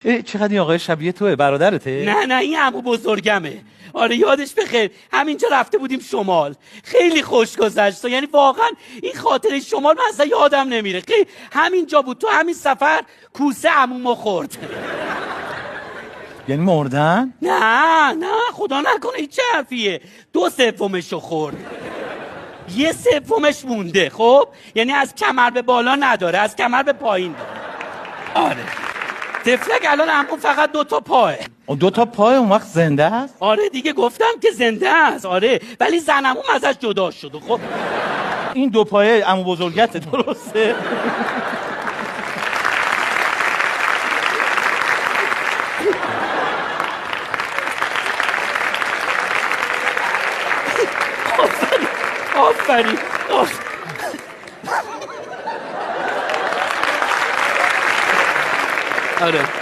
چقدر این آقای شبیه توه؟ برادرته؟ نه این عمو بزرگمه. آره یادش بخیر، همینجا رفته بودیم شمال، خیلی خوش گذشت. یعنی واقعا این خاطره شمال من اصلا یادم نمیره. همینجا بود، تو همین سفر کوسه عمومو خورد. یعنی مردن؟ نه خدا نکنه، این چه حرفیه. 2/3 خورد، 1/3 مونده. خب یعنی از کمر به بالا نداره، از کمر به پایین داره. آره تفلک الان عمو فقط 2 پاه. 2 پای اون وقت زنده است؟ آره دیگه گفتم که زنده است. آره ولی زنمون ازش جدا شده. خب این 2 پایه عمو بزرگته، درسته؟ آفرین. آره